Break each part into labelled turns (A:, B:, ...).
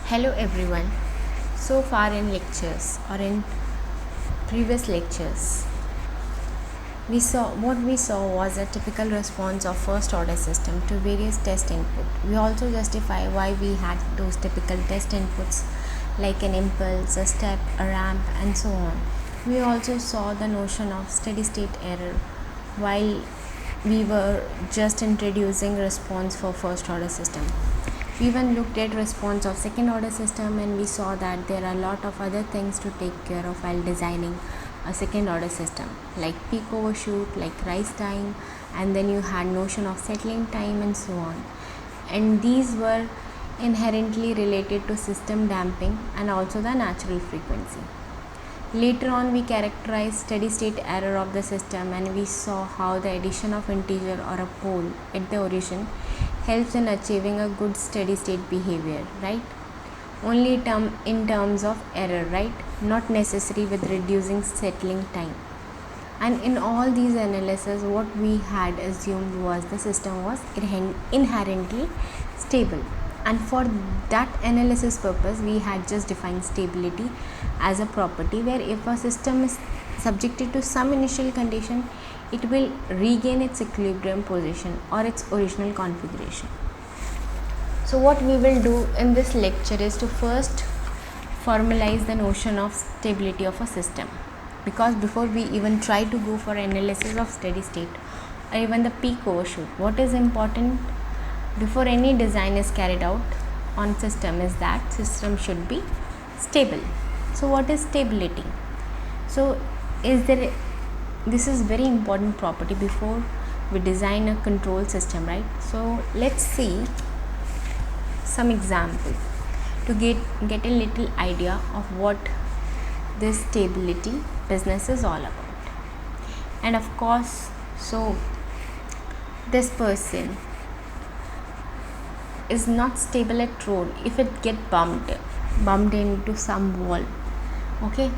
A: Hello everyone. So far in lectures or in previous lectures, we saw was a typical response of first order system to various test input. We also justify why we had those typical test inputs like an impulse, a step, a ramp and so on. We also saw the notion of steady state error while we were just introducing response for first order system. We even looked at response of second order system and we saw that there are a lot of other things to take care of while designing a second order system like peak overshoot, like rise time, and then you had notion of settling time and so on. And these were inherently related to system damping and also the natural frequency. Later on, we characterized steady state error of the system and we saw how the addition of integer or a pole at the origin helps in achieving a good steady state behavior, right? Only in terms of error, right? Not necessary with reducing settling time. And in all these analyses, what we had assumed was the system was inherently stable. And for that analysis purpose, we had just defined stability as a property where if a system is subjected to some initial condition, it will regain its equilibrium position or its original configuration. So what we will do in this lecture is to first formalize the notion of stability of a system, because before we even try to go for analysis of steady state or even the peak overshoot, what is important before any design is carried out on system is that system should be stable. So what is stability? So this is very important property before we design a control system, right? So let's see some example to get a little idea of what this stability business is all about. And of course, so this person is not stable at road if it get bumped into some wall. Okay,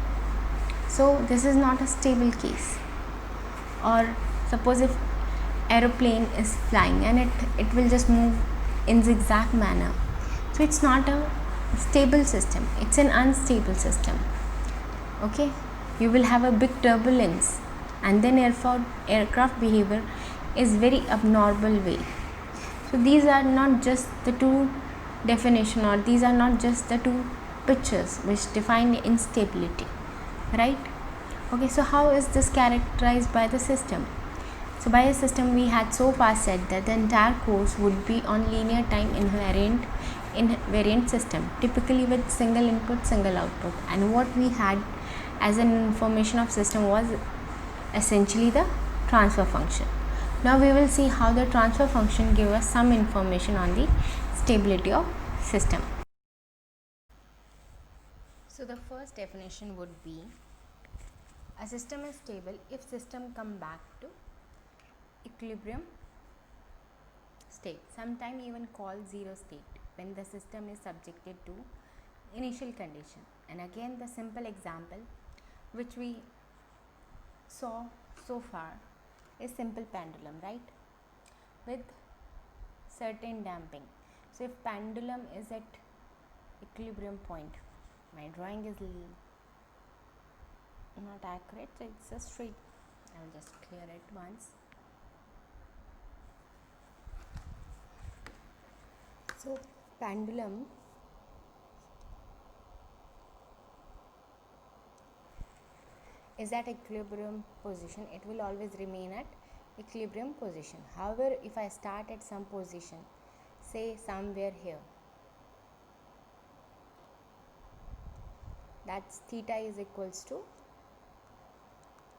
A: so this is not a stable case. Or suppose if aeroplane is flying and it will just move in zigzag manner, so it's not a stable system, it's an unstable system. Okay, you will have a big turbulence and then aircraft behavior is very abnormal way. So these are not just the two definition, or these are not just the two pictures which define instability, right? Okay, so how is this characterized by the system? So by a system, we had so far said that the entire course would be on linear time invariant system, typically with single input, single output. And what we had as an information of system was essentially the transfer function. Now we will see how the transfer function gives us some information on the stability of system. So the first definition would be a system is stable if system come back to equilibrium state, sometime even called zero state, when the system is subjected to initial condition. And again, the simple example which we saw so far is simple pendulum, right? With certain damping. So if pendulum is at equilibrium point, my drawing is not accurate, so it's a straight. I'll just clear it once. So pendulum is at equilibrium position, it will always remain at equilibrium position. However, if I start at some position, say somewhere here, that's theta is equals to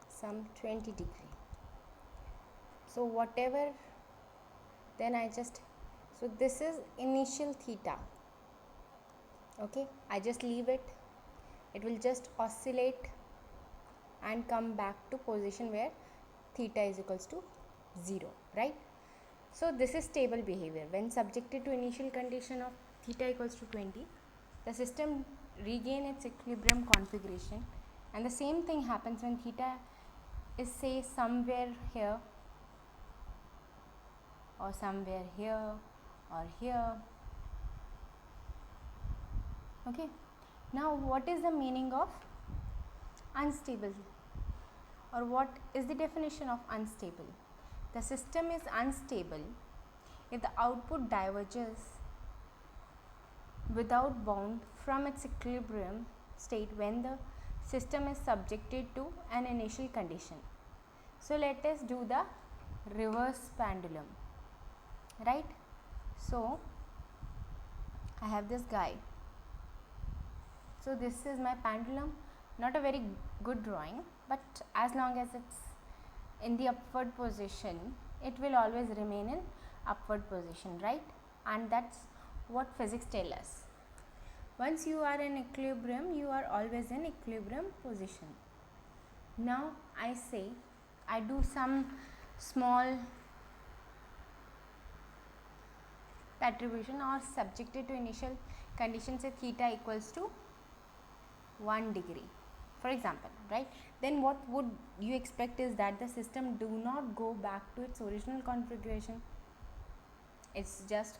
A: some 20 degree. So whatever, then I just, so this is initial theta. Okay, I just leave it, it will just oscillate and come back to position where theta is equals to 0, right? So this is stable behavior. When subjected to initial condition of theta equals to 20, the system regain its equilibrium configuration, and the same thing happens when theta is say somewhere here or somewhere here or here. Okay, now what is the meaning of unstable, or what is the definition of unstable? The system is unstable if the output diverges without bound from its equilibrium state when the system is subjected to an initial condition. So let us do the reverse pendulum, right? So I have this guy. So this is my pendulum, not a very good drawing, but as long as it's in the upward position, it will always remain in upward position, right? And that's what physics tell us. Once you are in equilibrium, you are always in equilibrium position. Now I do some small perturbation or subjected to initial conditions at theta equals to 1 degree, for example, right? Then what would you expect is that the system do not go back to its original configuration. It's just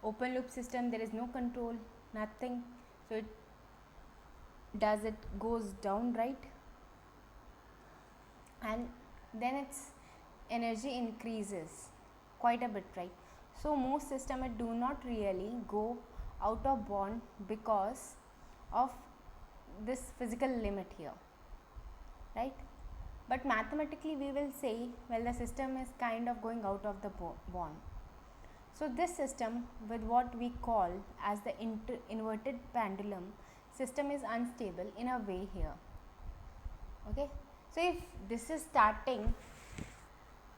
A: open loop system, there is no control, nothing, so it goes down, right? And then its energy increases quite a bit, right? So most systems do not really go out of bond because of this physical limit here, right? But mathematically we will say, well, the system is kind of going out of the bond. So this system, with what we call as the inverted pendulum system, is unstable in a way here. Okay, so if this is starting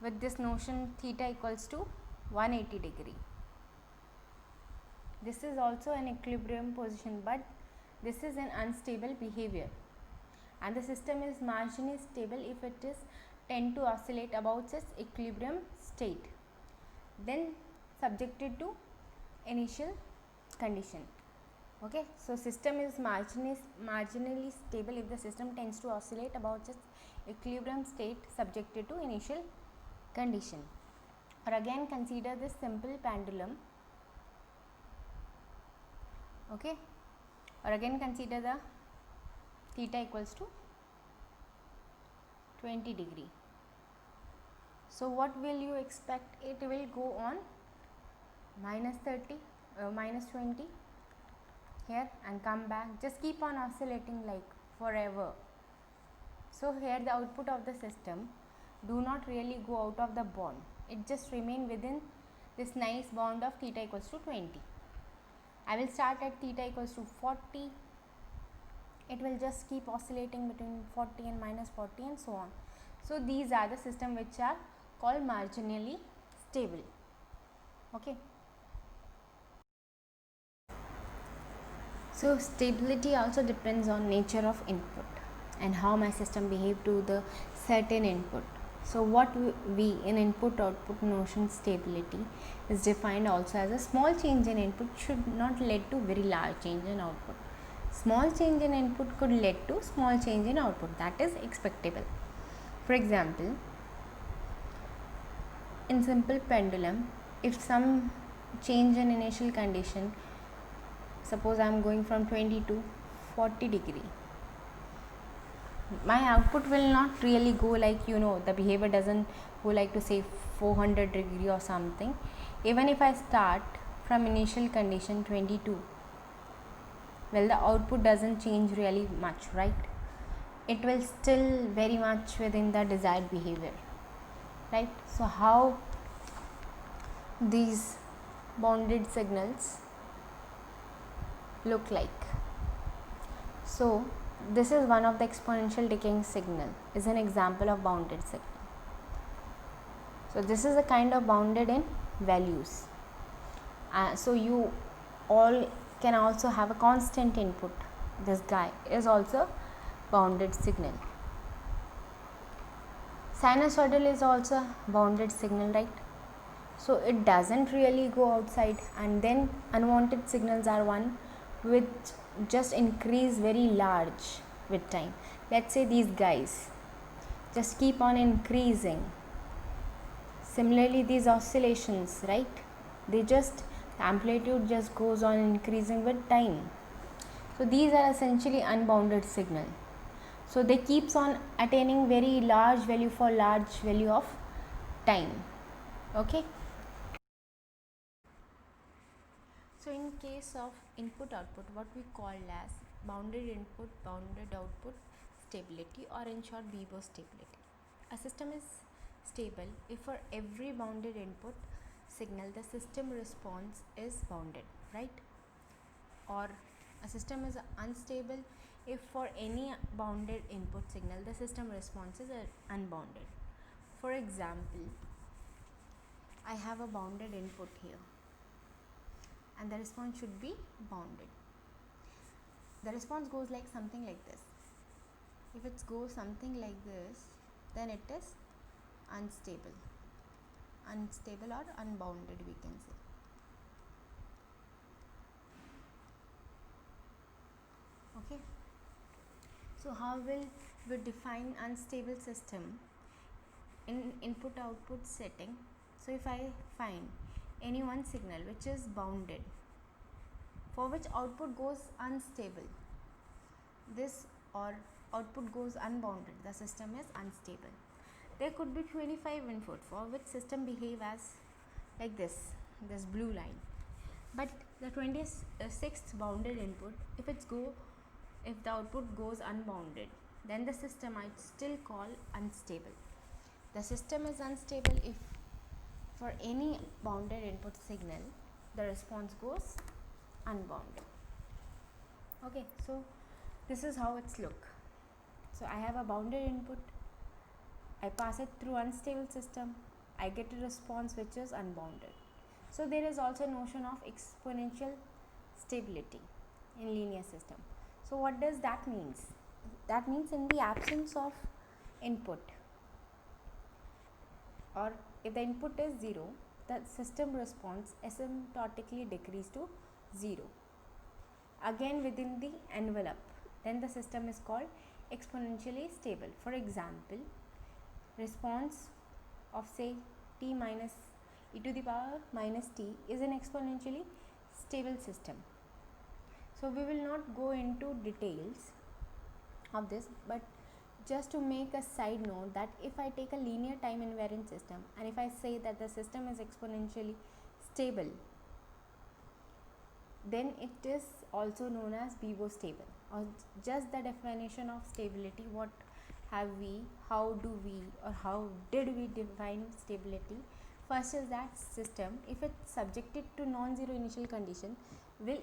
A: with this notion theta equals to 180 degree, this is also an equilibrium position, but this is an unstable behavior, and the system is marginally stable if it is tend to oscillate about its equilibrium state, then subjected to initial condition. Okay, so system is marginally stable if the system tends to oscillate about its equilibrium state subjected to initial condition. Or again consider this simple pendulum. Okay, or again consider the theta equals to 20 degree. So what will you expect? It will go on minus 30, minus 20 here and come back, just keep on oscillating like forever. So here the output of the system do not really go out of the bond, it just remain within this nice bound of theta equals to 20. I will start at theta equals to 40, it will just keep oscillating between 40 and minus 40 and so on. So these are the system which are called marginally stable. Okay, so stability also depends on nature of input and how my system behave to the certain input. So what we in input output notion stability is defined also as a small change in input should not lead to very large change in output. Small change in input could lead to small change in output, that is expectable. For example, in simple pendulum, if some change in initial condition, suppose I am going from 20 to 40 degree, my output will not really go like, the behavior doesn't go like to say 400 degree or something. Even if I start from initial condition 22, well, the output doesn't change really much, right? It will still very much within the desired behavior, right? So how these bounded signals look like? So this is one of the exponential decaying signal, is an example of bounded signal. So this is a kind of bounded in values. So you all can also have a constant input. This guy is also bounded signal. Sinusoidal is also bounded signal, right? So it doesn't really go outside, and then unwanted signals are one which just increase very large with time. Let's say these guys just keep on increasing. Similarly, these oscillations, right? The amplitude just goes on increasing with time. So these are essentially unbounded signal. So they keeps on attaining very large value for large value of time. Okay. So in case of input output, what we call as bounded input, bounded output stability, or in short BIBO stability. A system is stable if for every bounded input signal the system response is bounded, right? Or a system is unstable if for any bounded input signal the system responses are unbounded. For example, I have a bounded input here and the response should be bounded. The response goes like something like this. If it goes something like this, then it is unstable or unbounded, we can say. Okay. So how will we define unstable system in input output setting? So if I find any one signal which is bounded, for which output goes unstable, this or output goes unbounded, the system is unstable. There could be 25 input for which system behave as like this blue line, but the 26th bounded input, if the output goes unbounded, then the system I still call unstable. The system is unstable if for any bounded input signal the response goes unbounded. Okay, so this is how it's look. So I have a bounded input, I pass it through unstable system, I get a response which is unbounded. So there is also a notion of exponential stability in linear system. So what does that means? That means in the absence of input, or if the input is 0, the system response asymptotically decrease to 0, again within the envelope, then the system is called exponentially stable. For example, response of say t minus e to the power minus t is an exponentially stable system. So we will not go into details of this, but just to make a side note that if I take a linear time invariant system and if I say that the system is exponentially stable, then it is also known as BIBO stable, or just the definition of stability. What have we, how do we, or how did we define stability? First is that system, if it's subjected to non-zero initial condition, will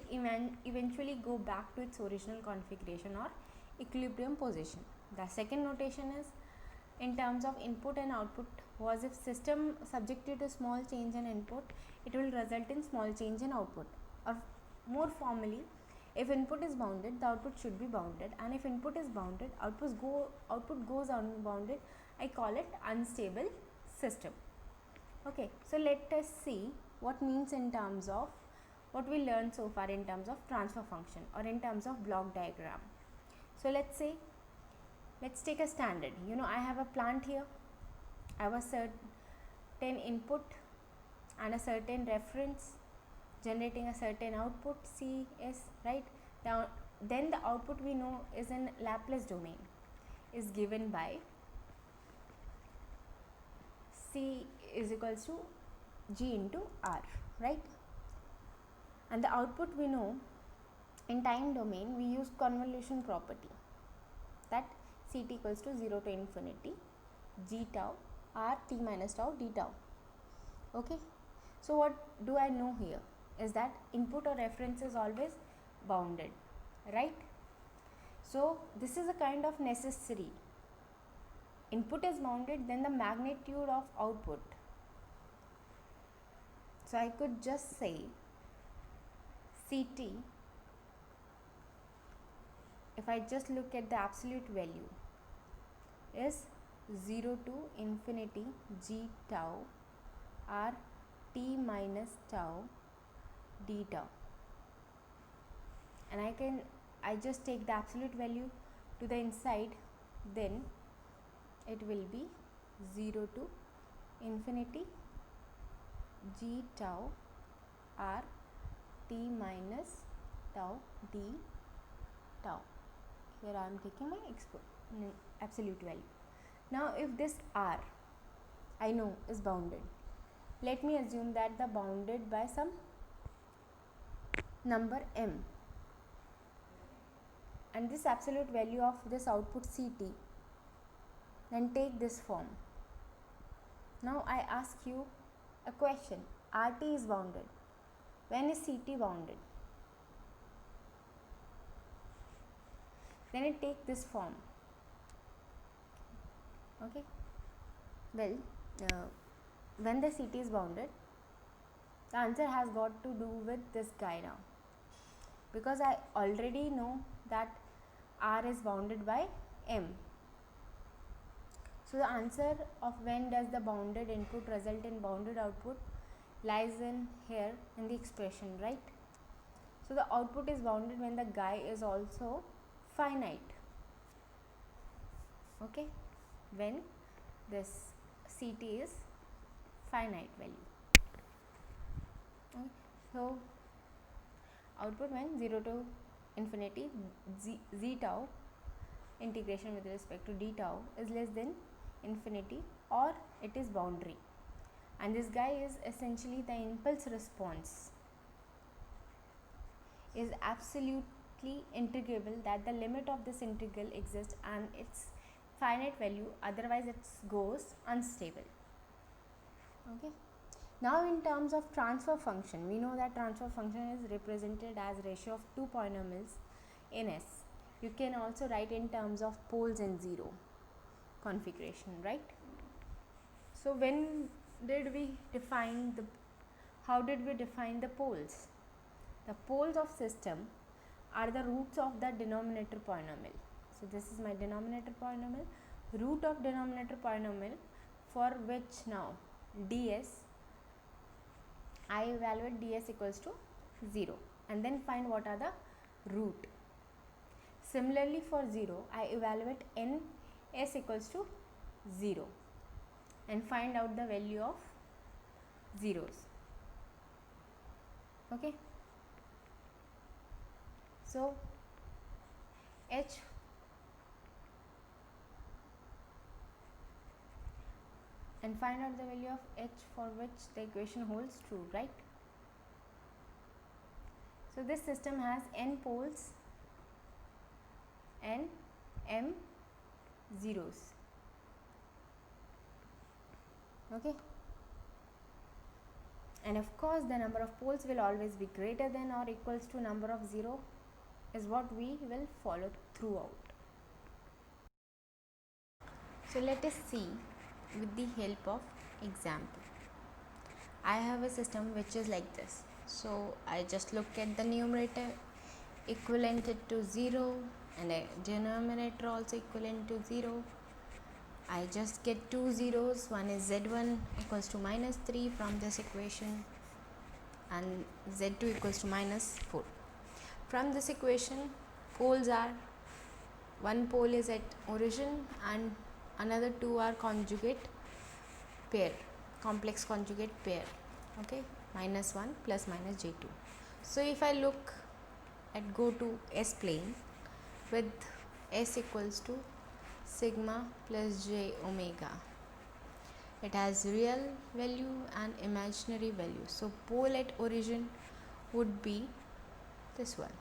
A: eventually go back to its original configuration or equilibrium position. The second notation is in terms of input and output was if system subjected to small change in input, it will result in small change in output. Or more formally, if input is bounded, the output should be bounded, and if input is bounded, output goes unbounded. I call it unstable system. Okay, so let us see what means in terms of what we learned so far in terms of transfer function or in terms of block diagram. So let's take a standard. I have a plant here, I have a certain input and a certain reference generating a certain output Cs, right? Then the output we know is in Laplace domain, is given by C is equals to G into R, right? And the output we know in time domain, we use convolution property, that Ct equals to 0 to infinity G tau R t minus tau d tau. Okay, so what do I know here is that input or reference is always bounded, right? So this is a kind of necessary. Input is bounded, then the magnitude of output. So I could just say Ct, if I just look at the absolute value, is 0 to infinity G tau R t minus tau d tau, and I just take the absolute value to the inside, then it will be 0 to infinity G tau R t minus tau d tau. Here I am taking my absolute value. Now if this r I know is bounded, let me assume that the bounded by some number m, and this absolute value of this output Ct then take this form. Now I ask you a question. Rt is bounded. When is Ct bounded? Then it take this form. Okay. Well, when the Ct is bounded, the answer has got to do with this guy now, because I already know that R is bounded by M. So the answer of when does the bounded input result in bounded output lies in here in the expression, right? So the output is bounded when the guy is also finite. Okay, when this Ct is finite value. Okay. So output when 0 to infinity z tau integration with respect to d tau is less than infinity, or it is boundary, and this guy is essentially the impulse response is absolutely integrable, that the limit of this integral exists and its finite value, otherwise it goes unstable. Okay. Now in terms of transfer function, we know that transfer function is represented as ratio of two polynomials in S. You can also write in terms of poles and zero configuration, right? So when did we define how did we define the poles? The poles of system are the roots of the denominator polynomial. So this is my denominator polynomial, root of denominator polynomial, for which now ds, I evaluate ds equals to 0 and then find what are the root. Similarly for 0, I evaluate n s equals to 0 and find out the value of zeros. Okay. So h and find out the value of h for which the equation holds true, right? So this system has n poles and m zeros. Okay, and of course the number of poles will always be greater than or equals to number of 0 is what we will follow throughout. So let us see with the help of example. I have a system which is like this. So I just look at the numerator, equivalent it to 0, and a denominator also equivalent to 0. I just get two zeros. One is z1 equals to minus 3 from this equation, and z2 equals to minus 4. From this equation, poles are, one pole is at origin and another two are conjugate pair, complex conjugate pair. Okay, minus 1 plus minus j2. So if I look at go to S plane with S equals to sigma plus j omega, it has real value and imaginary value. So pole at origin would be this one.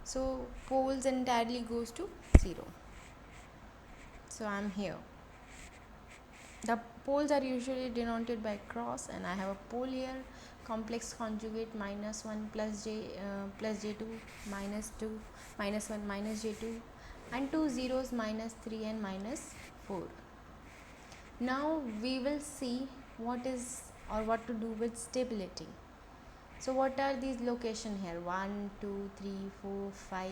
A: So poles entirely goes to 0. So I am here. The poles are usually denoted by cross, and I have a pole here, complex conjugate minus 1 plus j2 minus 2 minus 1 minus j2, and two zeros minus 3 and minus 4. Now we will see what to do with stability. So what are these location here? 1, 2, 3, 4, 5.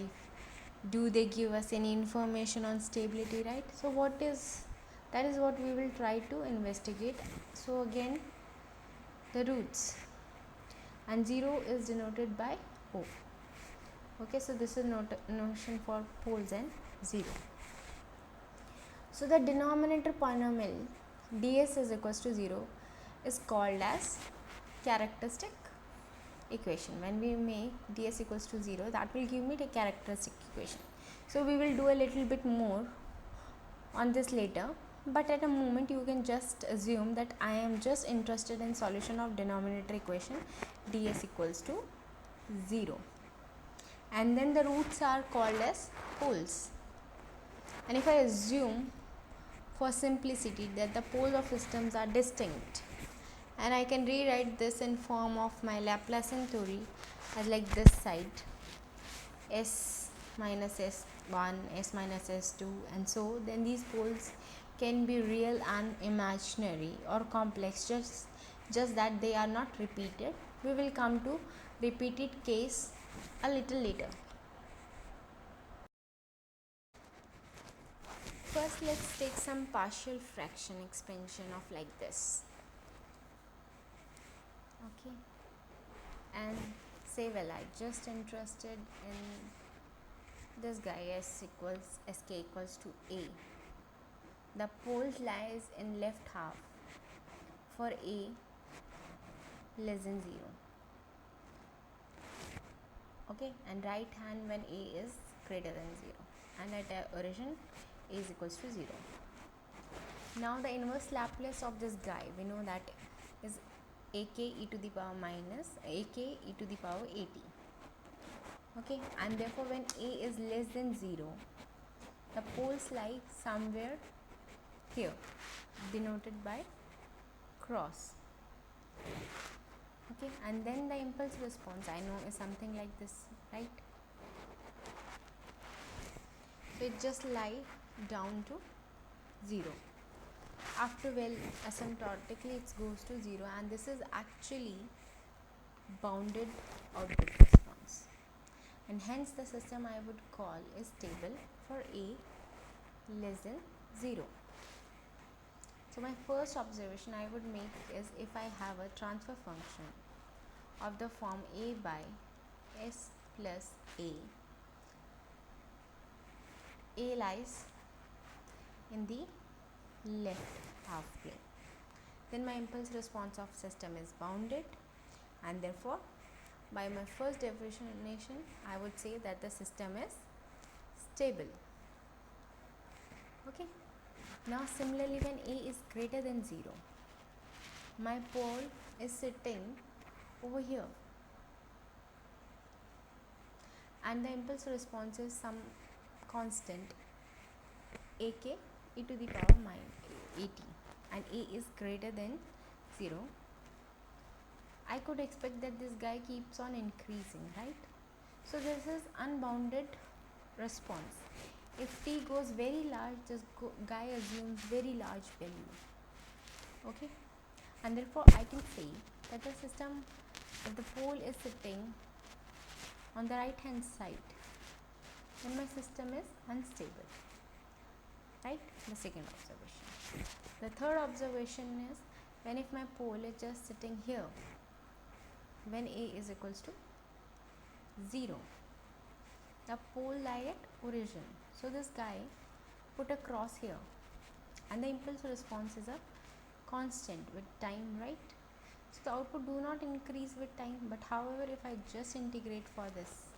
A: Do they give us any information on stability, right? So that is what we will try to investigate. So again, the roots, and 0 is denoted by O. Okay, so this is notion for poles and 0. So the denominator polynomial ds is equals to 0 is called as characteristic equation. When we make ds equals to 0, that will give me the characteristic equation. So we will do a little bit more on this later, but at a moment you can just assume that I am just interested in solution of denominator equation ds equals to 0, and then the roots are called as poles. And if I assume for simplicity that the poles of systems are distinct, and I can rewrite this in form of my Laplacian theory as like this side, s minus s1, s minus s2, and so then these poles can be real and imaginary or complex, just that they are not repeated. We will come to repeated case a little later. First, let's take some partial fraction expansion of like this. Okay, and say, well, I just interested in this guy sk equals to a. The pole lies in left half for a less than 0. Okay, and right hand when a is greater than 0, and at origin a is equals to 0. Now the inverse Laplace of this guy, we know that is ak e to the power minus ak e to the power at. Okay, and therefore when a is less than 0, the poles lie somewhere here, denoted by cross. Okay, and then the impulse response I know is something like this, right? So it just lie down to 0. After, well, asymptotically it goes to 0, and this is actually bounded output response, and hence the system I would call is stable for a less than 0. So my first observation I would make is, if I have a transfer function of the form a by s plus a lies in the left half plane, then my impulse response of system is bounded, and therefore by my first definition I would say that the system is stable. Okay, now similarly when a is greater than 0, my pole is sitting over here, and the impulse response is some constant ak e to the power minus 80, and a is greater than 0, I could expect that this guy keeps on increasing, right? So this is unbounded response. If t goes very large, this guy assumes very large value. Okay, and therefore I can say that the system, if the pole is sitting on the right hand side, then my system is unstable, right? The second observation. The third observation is, when if my pole is just sitting here when a is equals to 0, the pole lie at origin, so this guy put a cross here, and the impulse response is a constant with time, right? So the output do not increase with time, but however if I just integrate for this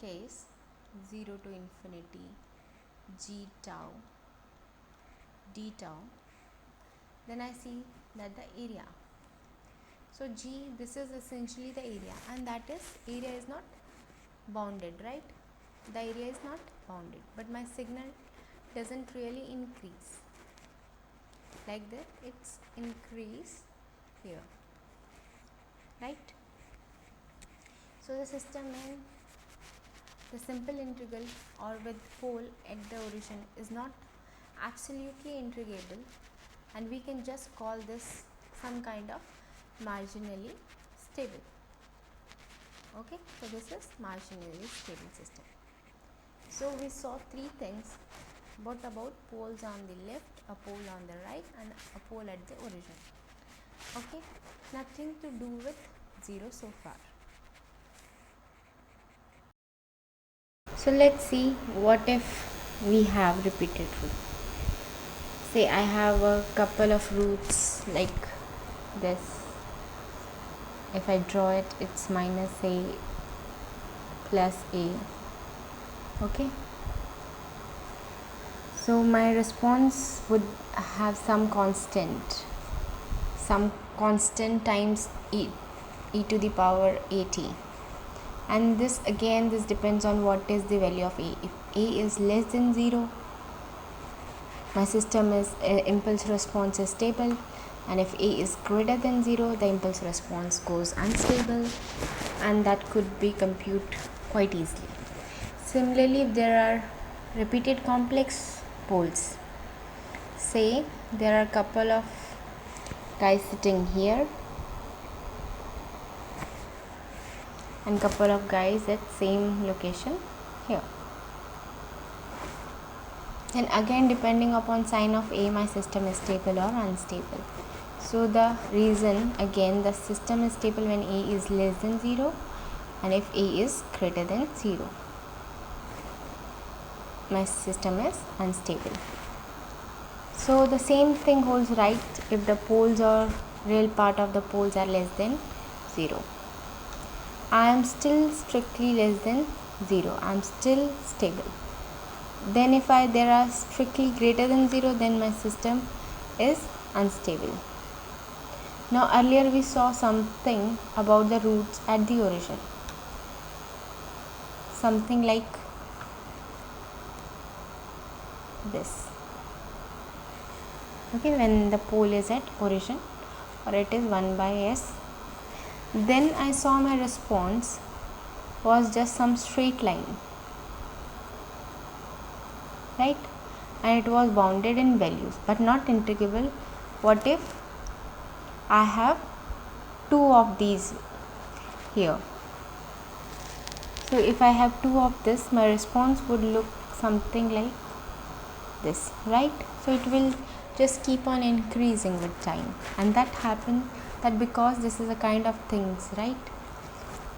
A: case 0 to infinity g tau d tau, then I see that the area, so g, this is essentially the area, and that is, area is not bounded, right? The area is not bounded, but my signal doesn't really increase like that, it's increase here, right? So the system in the simple integral or with pole at the origin is not absolutely integrable, and we can just call this some kind of marginally stable. Okay, so this is marginally stable system. So we saw three things, what about poles on the left, a pole on the right, and a pole at the origin. Okay, nothing to do with 0 so far. So let's see, what if we have repeated root. Say I have a couple of roots like this if I draw it, it's minus a plus a. Okay, so my response would have some constant times e to the power at, and this depends on what is the value of a. If a is less than 0, my system is impulse response is stable, and if a is greater than 0, the impulse response goes unstable, and that could be computed quite easily. Similarly, if there are repeated complex poles, say there are a couple of guys sitting here and couple of guys at same location here, then again depending upon sign of a, my system is stable or unstable. So the reason, again, the system is stable when a is less than 0, and if a is greater than 0, my system is unstable. So the same thing holds right if the poles or real part of the poles are less than 0. I am still strictly less than 0. I am still stable. Then if there are strictly greater than 0, then my system is unstable. Now earlier we saw something about the roots at the origin. Something like this. Okay, when the pole is at origin, or it is 1 by s, then I saw my response was just some straight line, right? And it was bounded in values but not integrable. What if I have 2 of these here? So if I have 2 of this, my response would look something like this, right? So it will just keep on increasing with time, and that happened that because this is a kind of things, right?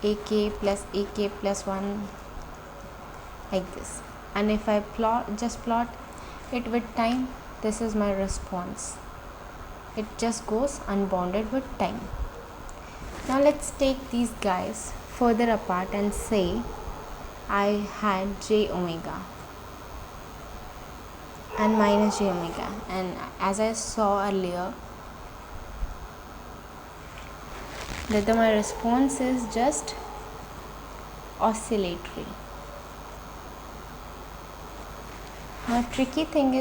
A: ak plus 1, like this. And if I plot it with time, this is my response. It just goes unbounded with time. Now let's take these guys further apart and say I had j omega and minus j omega, and as I saw earlier that my response is just oscillatory. Now tricky thing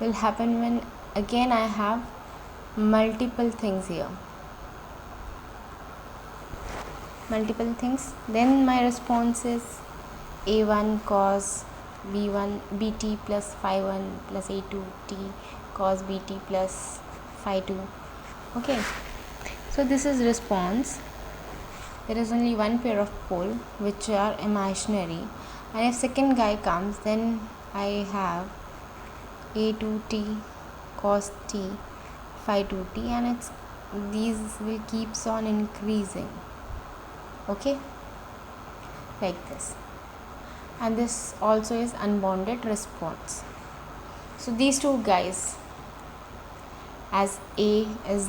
A: will happen when again I have multiple things here, then my response is a1 cos b1 bt plus phi 1 plus a2 t cos bt plus phi 2. Okay, so this is response. There is only one pair of pole which are imaginary, and if second guy comes, then I have a2t cos t phi 2t, and these will keeps on increasing, okay, like this. And this also is unbounded response. So these two guys as a is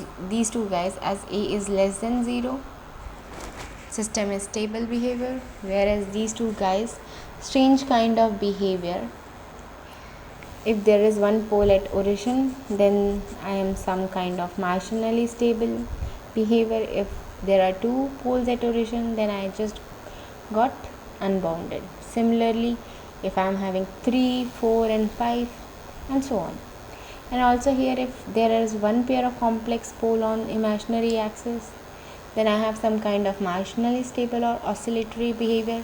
A: less than 0, system is stable behavior, whereas these two guys strange kind of behavior. If there is one pole at origin, then I am some kind of marginally stable behavior. If there are 2 poles at origin, then I just got unbounded. Similarly, if I am having 3, 4 and 5 and so on. And also here, if there is one pair of complex pole on imaginary axis, then I have some kind of marginally stable or oscillatory behavior,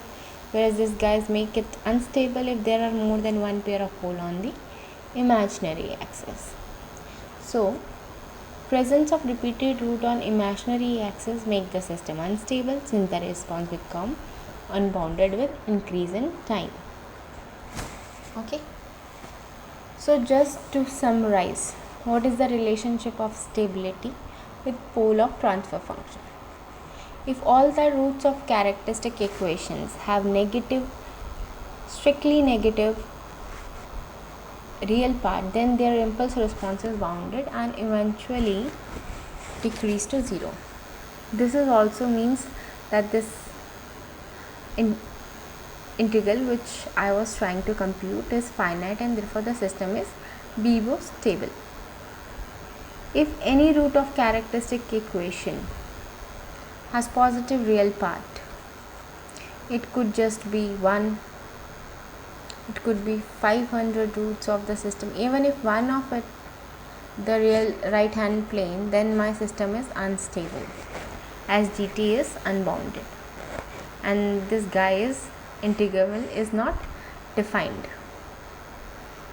A: whereas these guys make it unstable if there are more than one pair of pole on the imaginary axis. So presence of repeated root on imaginary axis make the system unstable, since the response become unbounded with increase in time. Okay, so just to summarize, what is the relationship of stability with pole of transfer function? If all the roots of characteristic equations have strictly negative real part, then their impulse response is bounded and eventually decrease to 0. This is also means that this integral which I was trying to compute is finite, and therefore the system is Biot stable. If any root of characteristic equation has positive real part, it could just be 1, it could be 500 roots of the system. Even if one of it the real right hand plane, then my system is unstable, as gt is unbounded and this guy is integral is not defined.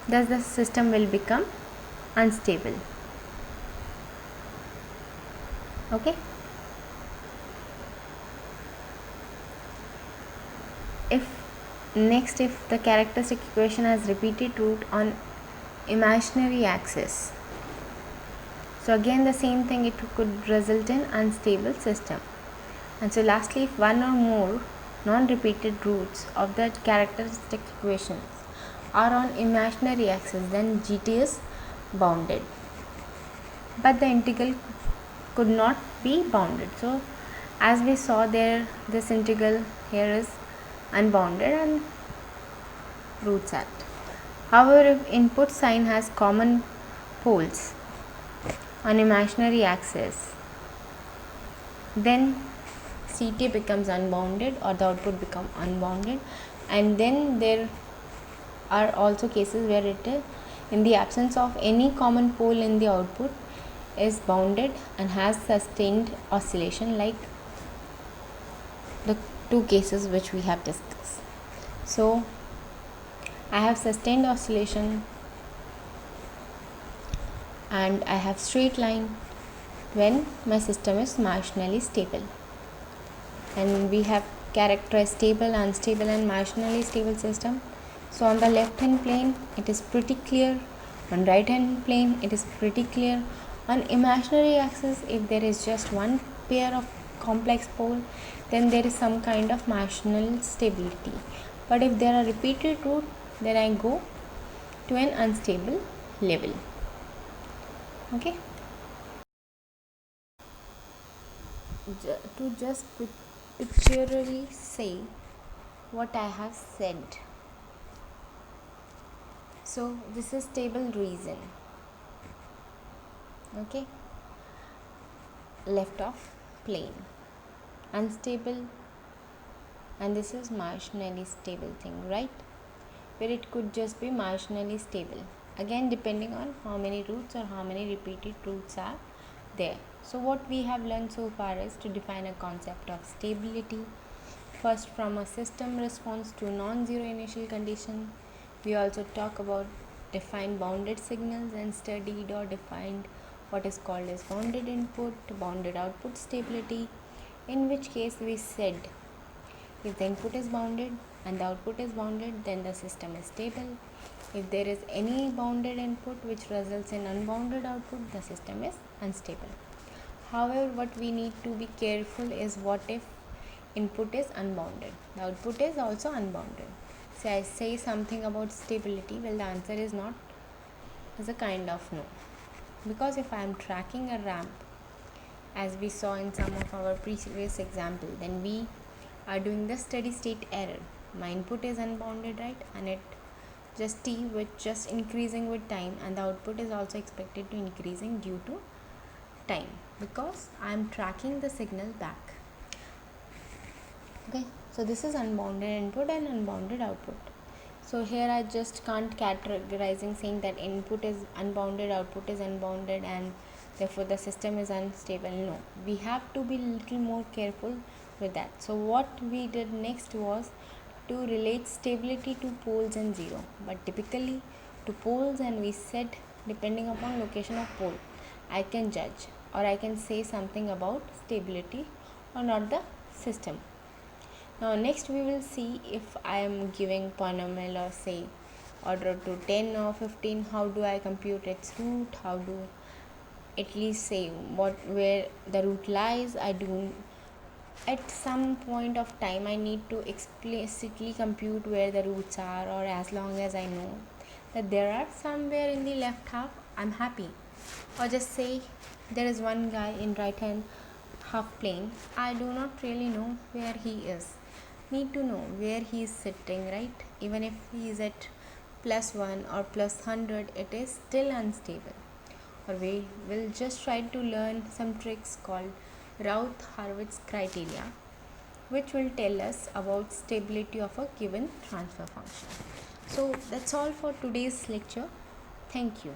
A: Thus the system will become unstable. Okay. If the characteristic equation has repeated root on imaginary axis, so again the same thing, it could result in unstable system. And so lastly, if one or more non-repeated roots of the characteristic equations are on imaginary axis, then gt is bounded, but the integral could not be bounded. So as we saw there, this integral here is unbounded and roots at. However, if input sign has common poles on imaginary axis, then ct becomes unbounded or the output become unbounded. And then there are also cases where it is in the absence of any common pole in the output is bounded and has sustained oscillation, like the two cases which we have discussed. So I have sustained oscillation and I have straight line when my system is marginally stable. And we have characterized stable, unstable and marginally stable system. So on the left hand plane it is pretty clear, on right hand plane it is pretty clear. On imaginary axis, if there is just one pair of complex pole, then there is some kind of marginal stability. But if there are repeated root, then I go to an unstable level. Okay. To just pictorially say what I have said. So this is stable reason. Okay. Left of plane, unstable, and this is marginally stable thing, right? Where it could just be marginally stable, again depending on how many roots or how many repeated roots are there. So what we have learned so far is to define a concept of stability. First, from a system response to non-zero initial condition. We also talk about defined bounded signals and studied or defined what is called as bounded input, bounded output stability, in which case we said if the input is bounded and the output is bounded, then the system is stable. If there is any bounded input which results in unbounded output, the system is unstable. However, what we need to be careful is what if input is unbounded, the output is also unbounded. So I say something about stability, well the answer is not, is a kind of no. Because if I am tracking a ramp, as we saw in some of our previous example, then we are doing the steady state error. My input is unbounded, right, and it just t with just increasing with time, and the output is also expected to increasing due to time, because I am tracking the signal back. Okay, so this is unbounded input and unbounded output. So here I just can't categorizing saying that input is unbounded, output is unbounded, and therefore the system is unstable. No, we have to be little more careful with that. So what we did next was to relate stability to poles and zero, but typically to poles, and we said depending upon location of pole I can judge or I can say something about stability or not the system. Now next we will see if I am giving polynomial or say order to 10 or 15, how do I compute its root, how do at least say where the root lies. I do at some point of time I need to explicitly compute where the roots are, or as long as I know that there are somewhere in the left half, I'm happy. Or just say there is one guy in right hand half plane, I do not really know where he is. Need to know where he is sitting, right? Even if he is at +1 or +100, it is still unstable. Or we will just try to learn some tricks called Routh-Hurwitz criteria, which will tell us about stability of a given transfer function. So that's all for today's lecture. Thank you.